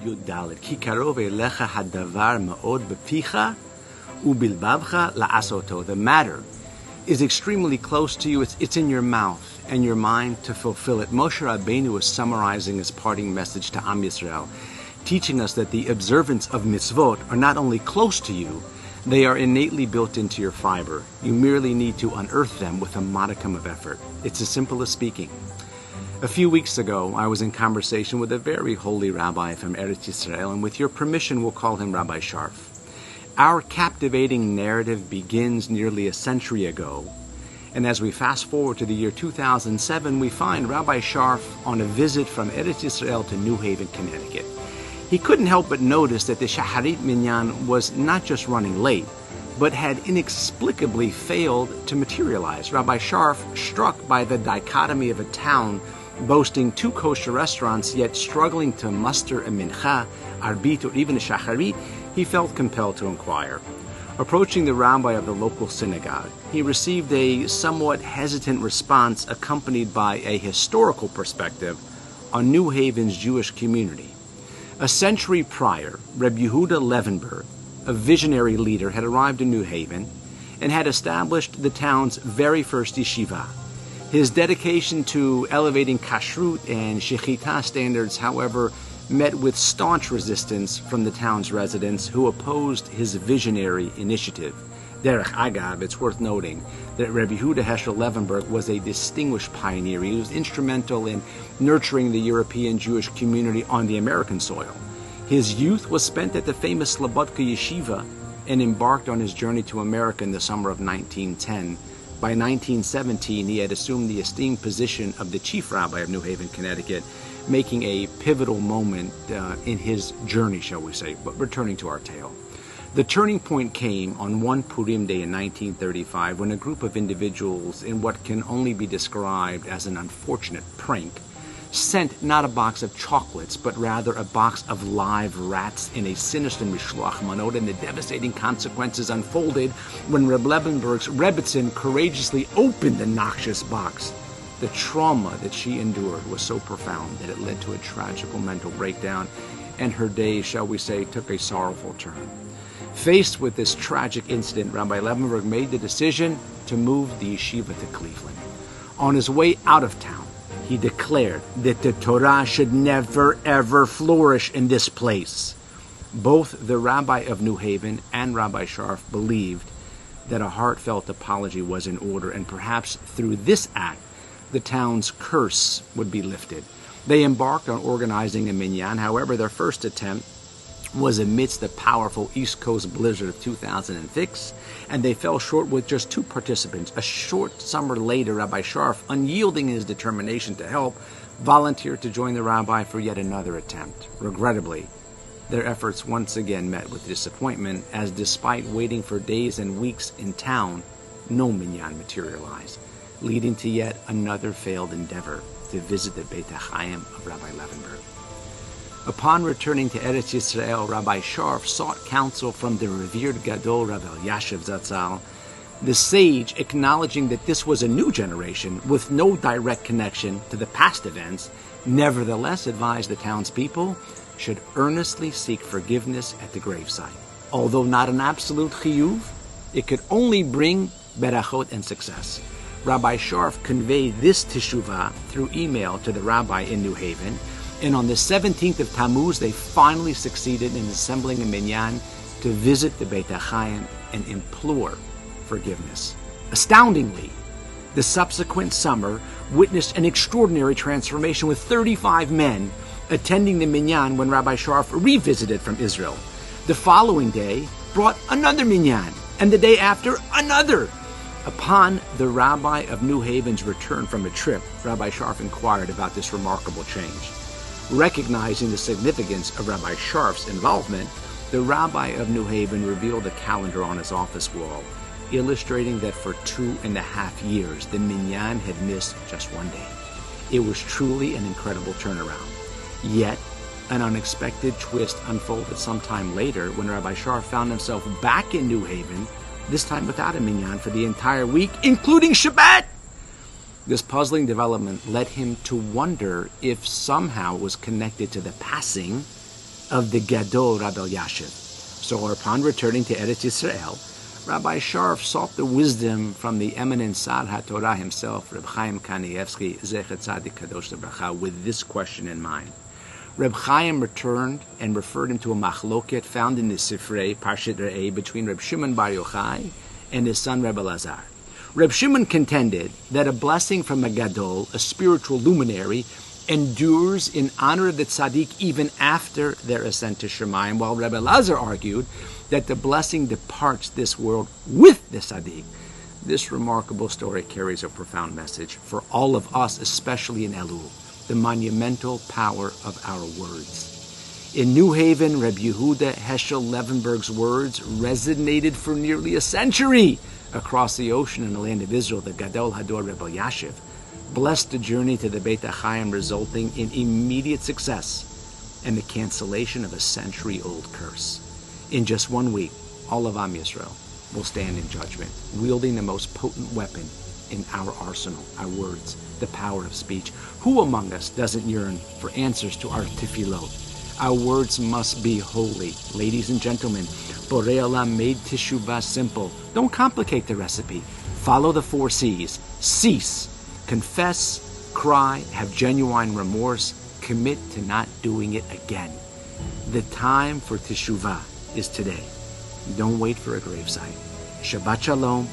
Yud Dalet. Ki karov elecha hadavar ma'od bepicha ubilbavcha la'asoto. The matter is extremely close to you. It's in your mouth and your mind to fulfill it. Moshe Rabbeinu is summarizing his parting message to Am Yisrael, teaching us that the observance of mitzvot are not only close to you, they are innately built into your fiber. You merely need to unearth them with a modicum of effort. It's as simple as speaking. A few weeks ago, I was in conversation with a very holy rabbi from Eretz Yisrael, and with your permission, we'll call him Rabbi Sharf. Our captivating narrative begins nearly a century ago, and as we fast forward to the year 2007, we find Rabbi Sharf on a visit from Eretz Yisrael to New Haven, Connecticut. He couldn't help but notice that the Shaharit Minyan was not just running late, but had inexplicably failed to materialize. Rabbi Sharf, struck by the dichotomy of a town boasting 2 kosher restaurants, yet struggling to muster a mincha, arbit, or even a shacharit, he felt compelled to inquire. Approaching the rabbi of the local synagogue, he received a somewhat hesitant response accompanied by a historical perspective on New Haven's Jewish community. A century prior, Reb Yehuda Levenberg, a visionary leader, had arrived in New Haven and had established the town's very first yeshiva. His dedication to elevating kashrut and shechita standards, however, met with staunch resistance from the town's residents who opposed his visionary initiative. Derech Agav, it's worth noting that Rabbi Yehuda Heschel Levenberg was a distinguished pioneer. He was instrumental in nurturing the European Jewish community on the American soil. His youth was spent at the famous Slobodka Yeshiva and embarked on his journey to America in the summer of 1910. By 1917, he had assumed the esteemed position of the chief rabbi of New Haven, Connecticut, making a pivotal moment in his journey, shall we say. But returning to our tale. The turning point came on one Purim day in 1935 when a group of individuals, in what can only be described as an unfortunate prank, sent not a box of chocolates, but rather a box of live rats in a sinister mishloach manot, and the devastating consequences unfolded when Reb Levenberg's Rebbitzin courageously opened the noxious box. The trauma that she endured was so profound that it led to a tragical mental breakdown, and her days, shall we say, took a sorrowful turn. Faced with this tragic incident, Rabbi Levenberg made the decision to move the yeshiva to Cleveland. On his way out of town, he declared that the Torah should never, ever flourish in this place. Both the rabbi of New Haven and Rabbi Sharf believed that a heartfelt apology was in order, and perhaps through this act, the town's curse would be lifted. They embarked on organizing a minyan. However, their first attempt was amidst the powerful East Coast blizzard of 2006, and they fell short with just 2 participants. A short summer later, Rabbi Sharf, unyielding in his determination to help, volunteered to join the rabbi for yet another attempt. Regrettably, their efforts once again met with disappointment, as despite waiting for days and weeks in town, no minyan materialized, leading to yet another failed endeavor to visit the Beit HaChaim of Rabbi Levenberg. Upon returning to Eretz Yisrael, Rabbi Sharf sought counsel from the revered Gadol Rav Elyashiv Zatzal, the sage, acknowledging that this was a new generation with no direct connection to the past events, nevertheless advised the townspeople should earnestly seek forgiveness at the gravesite. Although not an absolute chiyuv, it could only bring berachot and success. Rabbi Sharf conveyed this teshuvah through email to the rabbi in New Haven, and on the 17th of Tammuz, they finally succeeded in assembling a minyan to visit the Beit HaChaim and implore forgiveness. Astoundingly, the subsequent summer witnessed an extraordinary transformation, with 35 men attending the minyan when Rabbi Sharf revisited from Israel. The following day brought another minyan, and the day after, another. Upon the rabbi of New Haven's return from a trip, Rabbi Sharf inquired about this remarkable change. Recognizing the significance of Rabbi Sharf's involvement, the rabbi of New Haven revealed a calendar on his office wall, illustrating that for 2.5 years, the minyan had missed just one day. It was truly an incredible turnaround. Yet, an unexpected twist unfolded sometime later when Rabbi Sharf found himself back in New Haven, this time without a minyan for the entire week, including Shabbat. This puzzling development led him to wonder if somehow it was connected to the passing of the Gadol Rabbi Elyashiv. So upon returning to Eretz Yisrael, Rabbi Sharf sought the wisdom from the eminent Sar HaTorah himself, Reb Chaim Kanievsky, Zecher Tzadik Kadosh Lebracha, with this question in mind. Reb Chaim returned and referred him to a machloket found in the Sifrei, Parshat Re'eh, between Reb Shimon Bar Yochai and his son Reb Elazar. Reb Shimon contended that a blessing from a Gadol, a spiritual luminary, endures in honor of the tzaddik even after their ascent to Shemayim, while Reb Elazar argued that the blessing departs this world with the tzaddik. This remarkable story carries a profound message for all of us, especially in Elul, the monumental power of our words. In New Haven, Reb Yehuda Heschel Levenberg's words resonated for nearly a century across the ocean in the land of Israel. The Gadol Hador Reb Elyashiv blessed the journey to the Beit HaChaim, resulting in immediate success and the cancellation of a century-old curse. In just 1 week, all of Am Yisrael will stand in judgment, wielding the most potent weapon in our arsenal, our words, the power of speech. Who among us doesn't yearn for answers to our tefillot? Our words must be holy. Ladies and gentlemen, Borei Olam made teshuvah simple. Don't complicate the recipe. Follow the 4 C's. Cease, confess, cry, have genuine remorse, commit to not doing it again. The time for teshuvah is today. Don't wait for a gravesite. Shabbat Shalom.